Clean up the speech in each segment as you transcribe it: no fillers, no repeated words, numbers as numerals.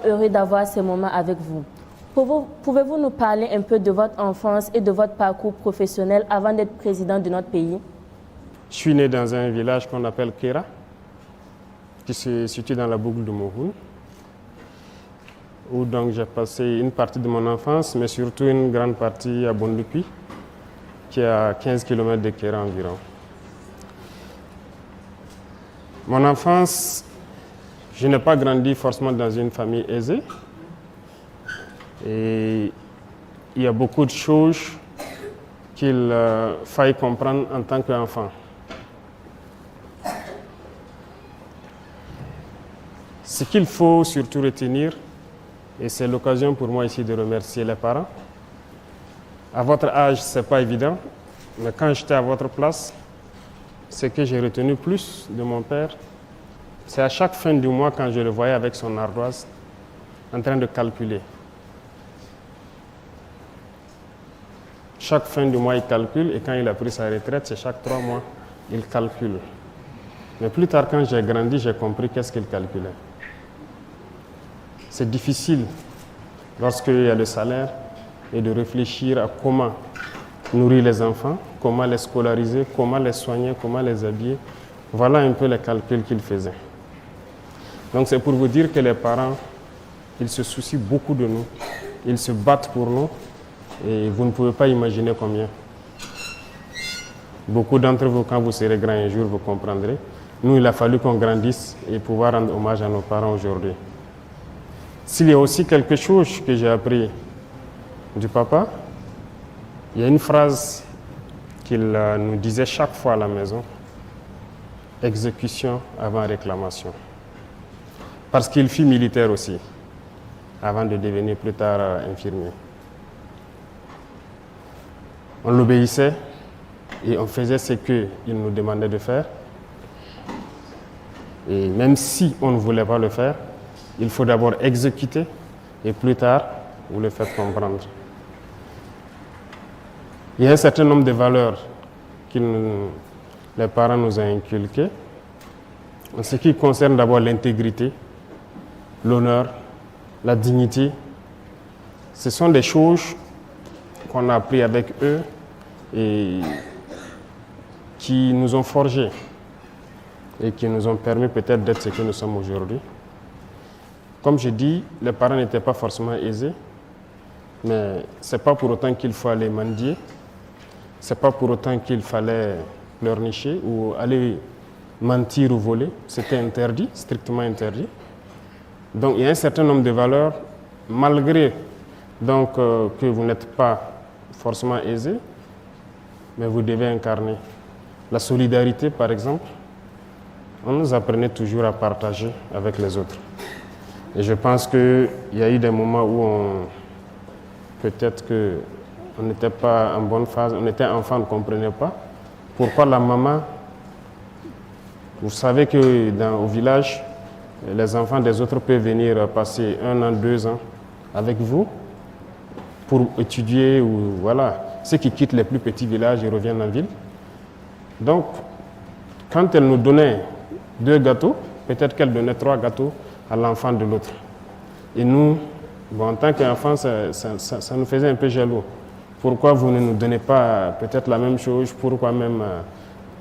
Heureux d'avoir ce moment avec vous. Pouvez-vous nous parler un peu de votre enfance et de votre parcours professionnel avant d'être président de notre pays? Je suis né dans un village qu'on appelle Kera, qui se situe dans la boucle de Mohoun, où donc j'ai passé une partie de mon enfance, mais surtout une grande partie à Bondoupi, qui est à 15 km de Kera environ. Mon enfance, je n'ai pas grandi forcément dans une famille aisée. Et il y a beaucoup de choses qu'il faille comprendre en tant qu'enfant. Ce qu'il faut surtout retenir, et c'est l'occasion pour moi ici de remercier les parents. À votre âge, ce n'est pas évident, mais quand j'étais à votre place, ce que j'ai retenu plus de mon père, c'est à chaque fin du mois, quand je le voyais avec son ardoise, en train de calculer. Chaque fin du mois, il calcule, et quand il a pris sa retraite, c'est chaque 3 mois, il calcule. Mais plus tard, quand j'ai grandi, j'ai compris qu'est-ce qu'il calculait. C'est difficile, lorsqu'il y a le salaire, et de réfléchir à comment nourrir les enfants, comment les scolariser, comment les soigner, comment les habiller. Voilà un peu les calculs qu'il faisait. Donc c'est pour vous dire que les parents, ils se soucient beaucoup de nous, ils se battent pour nous, et vous ne pouvez pas imaginer combien. Beaucoup d'entre vous, quand vous serez grands un jour, vous comprendrez. Nous, il a fallu qu'on grandisse et pouvoir rendre hommage à nos parents aujourd'hui. S'il y a aussi quelque chose que j'ai appris du papa, il y a une phrase qu'il nous disait chaque fois à la maison: exécution avant réclamation. Parce qu'il fut militaire aussi, avant de devenir plus tard infirmier. On l'obéissait et on faisait ce qu'il nous demandait de faire. Et même si on ne voulait pas le faire, il faut d'abord exécuter et plus tard, vous le faites comprendre. Il y a un certain nombre de valeurs que les parents nous ont inculquées. En ce qui concerne d'abord l'intégrité, l'honneur, la dignité, ce sont des choses qu'on a appris avec eux et qui nous ont forgés et qui nous ont permis peut-être d'être ce que nous sommes aujourd'hui. Comme je dis, les parents n'étaient pas forcément aisés, mais ce n'est pas pour autant qu'il faut aller mendier, ce n'est pas pour autant qu'il fallait pleurnicher ou aller mentir ou voler. C'était interdit, strictement interdit. Donc il y a un certain nombre de valeurs, malgré donc, que vous n'êtes pas forcément aisé, mais vous devez incarner. La solidarité, par exemple, on nous apprenait toujours à partager avec les autres. Et je pense qu'il y a eu des moments où peut-être qu'on n'était pas en bonne phase, on était enfant, on ne comprenait pas. Pourquoi la maman, vous savez qu'au village, les enfants des autres peuvent venir passer 1 an, 2 ans avec vous pour étudier ou voilà. Ceux qui quittent les plus petits villages et reviennent en ville. Donc, quand elle nous donnait 2 gâteaux, peut-être qu'elle donnait 3 gâteaux à l'enfant de l'autre. Et nous, bon, en tant qu'enfants, ça nous faisait un peu jaloux. Pourquoi vous ne nous donnez pas peut-être la même chose? Pourquoi même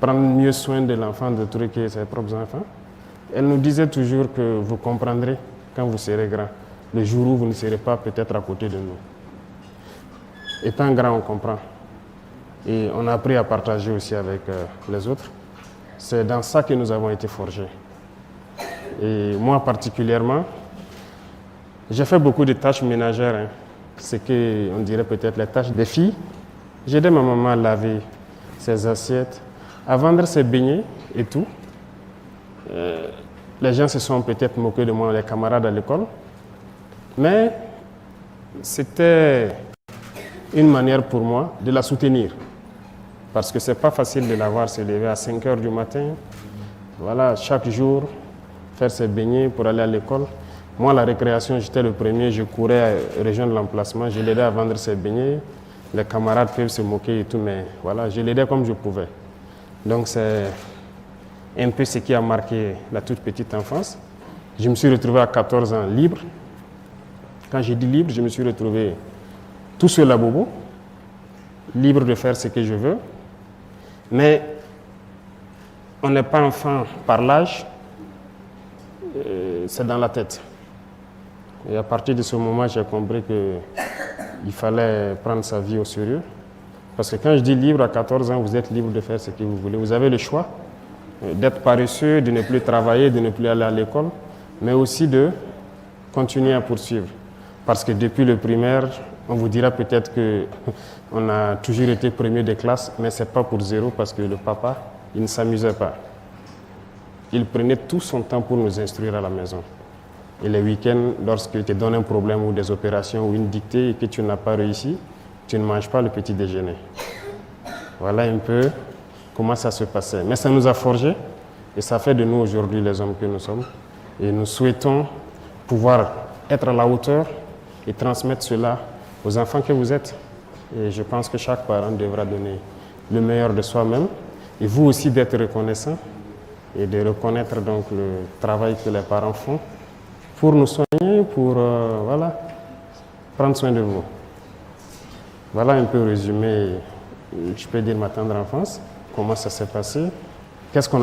prendre mieux soin de l'enfant de truquer ses propres enfants? Elle nous disait toujours que vous comprendrez quand vous serez grand, le jour où vous ne serez pas peut-être à côté de nous. Étant grand, on comprend. Et on a appris à partager aussi avec les autres. C'est dans ça que nous avons été forgés. Et moi particulièrement, j'ai fait beaucoup de tâches ménagères, hein. Ce qu'on dirait peut-être les tâches des filles. J'aidais ma maman à laver ses assiettes, à vendre ses beignets et tout. Les gens se sont peut-être moqués de moi, les camarades à l'école. Mais c'était une manière pour moi de la soutenir. Parce que ce n'est pas facile de la voir se lever à 5 heures du matin. Voilà, chaque jour, faire ses beignets pour aller à l'école. Moi, la récréation, j'étais le premier, je courais rejoindre l'emplacement, je l'aidais à vendre ses beignets. Les camarades peuvent se moquer et tout, mais voilà, je l'aidais comme je pouvais. Donc c'est un peu ce qui a marqué la toute petite enfance. Je me suis retrouvé à 14 ans libre, Quand j'ai dit libre, je me suis retrouvé tout seul à Bobo, libre de faire ce que je veux, mais on n'est pas enfant par l'âge, c'est dans la tête. Et à partir de ce moment, j'ai compris qu'il fallait prendre sa vie au sérieux. Parce que quand je dis libre, à 14 ans, vous êtes libre de faire ce que vous voulez. Vous avez le choix d'être paresseux, de ne plus travailler, de ne plus aller à l'école, mais aussi de continuer à poursuivre. Parce que depuis le primaire, on vous dira peut-être qu'on a toujours été premier de classe, mais ce n'est pas pour zéro parce que le papa, il ne s'amusait pas. Il prenait tout son temps pour nous instruire à la maison. Et les week-ends, lorsqu'il te donne un problème ou des opérations ou une dictée et que tu n'as pas réussi, tu ne manges pas le petit déjeuner. Voilà un peu comment ça se passait. Mais ça nous a forgés et ça fait de nous aujourd'hui les hommes que nous sommes. Et nous souhaitons pouvoir être à la hauteur et transmettre cela aux enfants que vous êtes. Et je pense que chaque parent devra donner le meilleur de soi-même et vous aussi d'être reconnaissant et de reconnaître donc le travail que les parents font pour nous soigner, pour voilà, prendre soin de vous. Voilà un peu résumé, je peux dire ma tendre enfance, comment ça s'est passé, qu'est-ce qu'on a